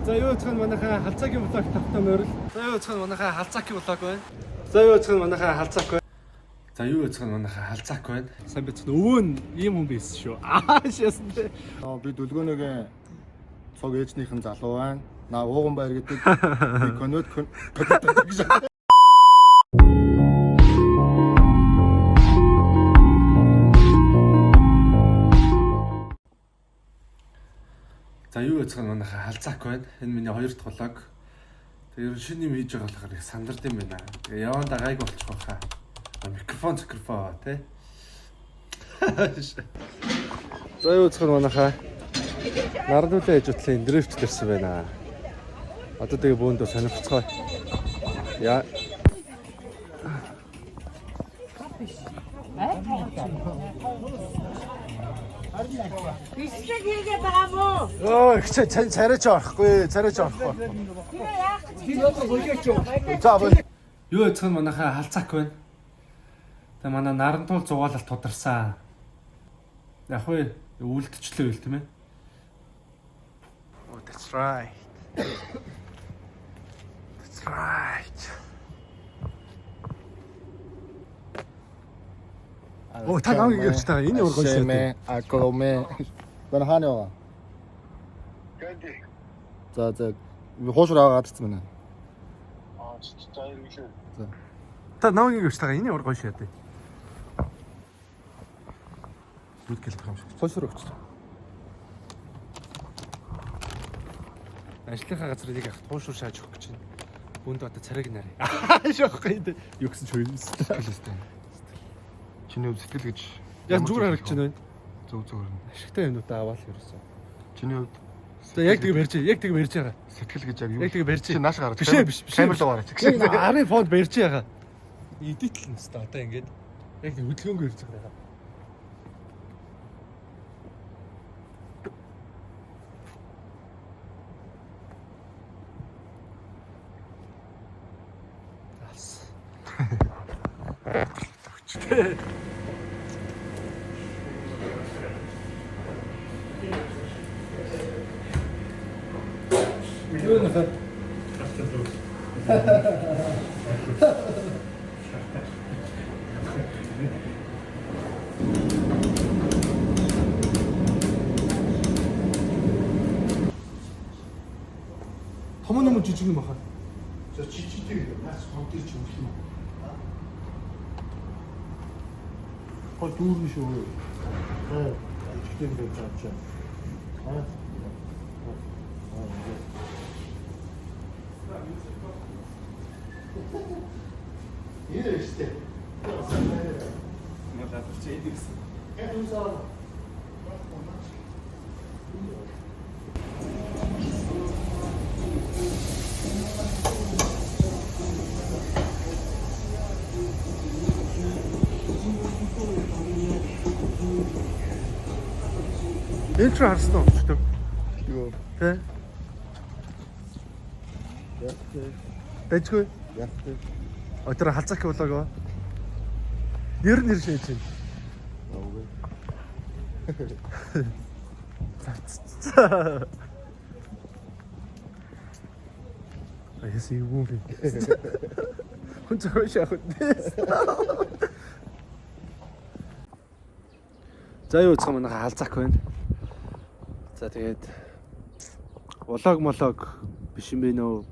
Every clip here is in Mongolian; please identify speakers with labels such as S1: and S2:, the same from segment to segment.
S1: За юу гэх юм манайхаа халцаагийн блог тавтан морил. За юу гэх юм манайхаа халцаагийн блог байна. За юу гэх юм манайхаа халцаак байна. За юу гэх юм манайхаа халцаак байна. Сайн биз өвөө нь ийм хүн байсан шүү. Шээсэн дээ.
S2: Би дүлгөөнийг цог ээжнийхэн залуу байна. Наа ууган байр гэдэг. Би конвент гэж.
S1: За юу гэх юм манайхаа халцаак байна. Энэ миний хоёр дахь блог. Тэгээ шинэ юм хийж байгаа болохоор их сандард юм байна. Тэгээ явандаа гайг болчих واخа. Микрофон тий. За юу гэх юм манайхаа Нарнуулаа ээж утлын дрифт дэрсэн байна. Одоо тэгээ бөөндөө сонирхцгоо. Яа.
S3: Бишрэг хийгээ байгаа мó?
S1: Оо, их царайч орохгүй, царайч орохгүй. За бол. Юу гэх юм манайхаа халцаак байна. Тэгээ манай Нарантуул зугаалалт тодорсон. Яг уу үлдчихлээ үл тийм ээ. Oh, that's right. That's right. Оо, та намайг ярьж байгаа. Энэ урган шээ.
S2: Аколоме. Бана хаана яваа?
S4: Гэнди.
S2: За хуушраа аваад ирсэн байна.
S4: За иргэлээ.
S2: За.
S1: Та намайг ярьж байгаа. Энэ урган шээ дээ. Бүгд гэлэх юм шиг.
S2: Хуушраа өгч.
S1: Ажлынхаа газрыг яг туушуур шааж өгөх гэж байна. Бүнд одоо царайг нарыг. Шохгүй дээ. Юу гэсэн ч хөөс.
S2: Чиний хувьд сэтгэл гэж
S1: Яг зүгээр харагч байна.
S2: Зөв.
S1: Ашигтай юмнуудаа аваад ерөөсөө.
S2: Чиний хувьд
S1: За яг тэг барьж байгаа.
S2: сэтгэл гэж яг юу?
S1: Яг тэг барьж.
S2: Чи нааш гараад.
S1: Биш.
S2: Камер руу гараач.
S1: Арын фонд барьж байгаа. Эдитлэн өстө одоо ингээд яг тэг хөдөлгөөнгөө ирж байгаа. Юу нөхөр? Том юм жижиг юм баха.
S2: За жижигтэй нас хонтэрч өгөх юм. Хол дүүрэн шүү. Жижигтэй юм байж чаа. Ирээштэй.
S1: Надад чийдэгсэн. Интро харсан уу?
S2: Юу?
S1: Тэ? Дэжгүй.
S2: Яг.
S1: Өдөр халцаак болоогоо. Нэр шээж чинь. Аяс юу вэ? Хүн зөв шахав. За юу гэх юм манайхаа халцаак байна. За тэгээд влог биш юм бэ нөө.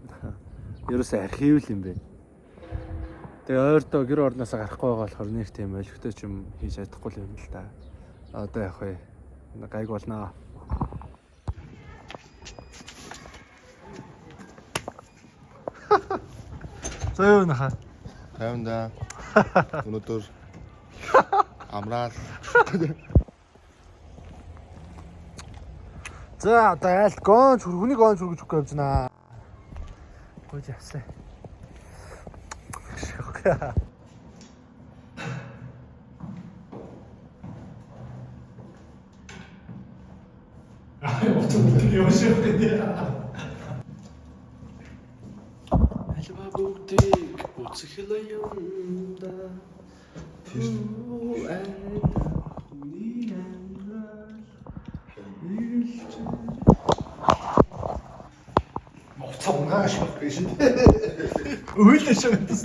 S1: Ерөөсөө архив л юм бэ. Тэгээ ойрдоо гэр орноосоо гарахгүй байгаа болохоор нэг тийм олигтой ч юм хийж чадахгүй юм л да. Одоо яг хөө гайг болно. За юу нахаа?
S2: Таймда. Өнөөдөр амраад.
S1: За одоо айл гонч хүний гонч хүргэж өгөх гэж байна. Гойж авсаа. Шокка. Альва бүгдийг буцхила юмда.
S2: цонгаа шок гэж. Үйлээ шогтс.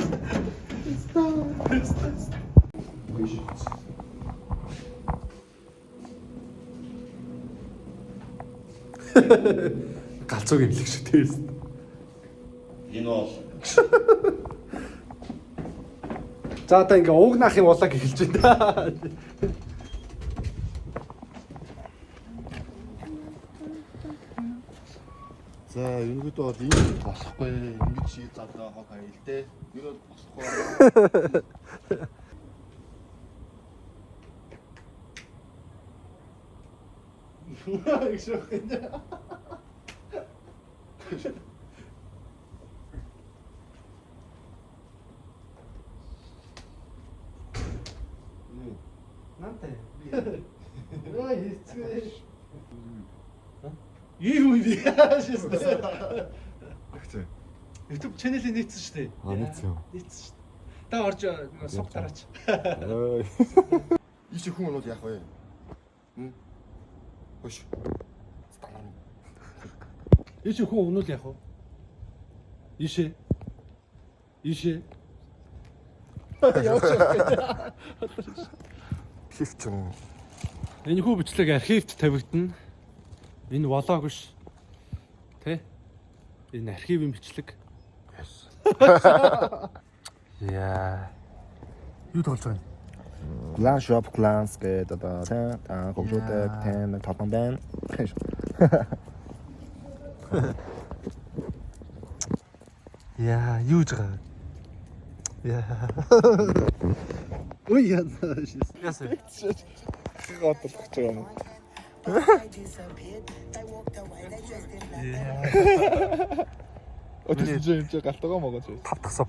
S1: Галзууг имлэг шүү дээ.
S2: Энэ бол
S1: За одоо ингээ уугнах юм улаг эхэлж байна.
S2: за ерөнхийдөө бол ийм болохгүй. Ингэж шийд задаа хог хаял те. Энэ бол болохгүй. Их шок энэ.
S1: Нантай.
S2: Ой, хэцүү. Юу юм яаш юм.
S1: YouTube channel-ийг нээсэн шүү дээ.
S2: Нээсэн.
S1: Нээсэн шүү дээ. Та орж суг дараач.
S2: Иш хүн бол яах вэ? Хош.
S1: Иш хүн өнөөл яах вэ? Ишээ. Ишээ.
S2: Хифчэн.
S1: Энэ хүү бичлэг архивт тавигдана. Энэ влог биш. Тэ? Энэ архивын бичлэг. Яа. Юу толж байна?
S2: Clan Shop Clans гэдэг одоо та компьютер тэн татан байна.
S1: Яа, юу ч байгаа. Яа. Ой яа. Яасан.
S2: Гот болох ч юм. Өдөр чинь галтгаа могож байна.
S1: Тав тасав.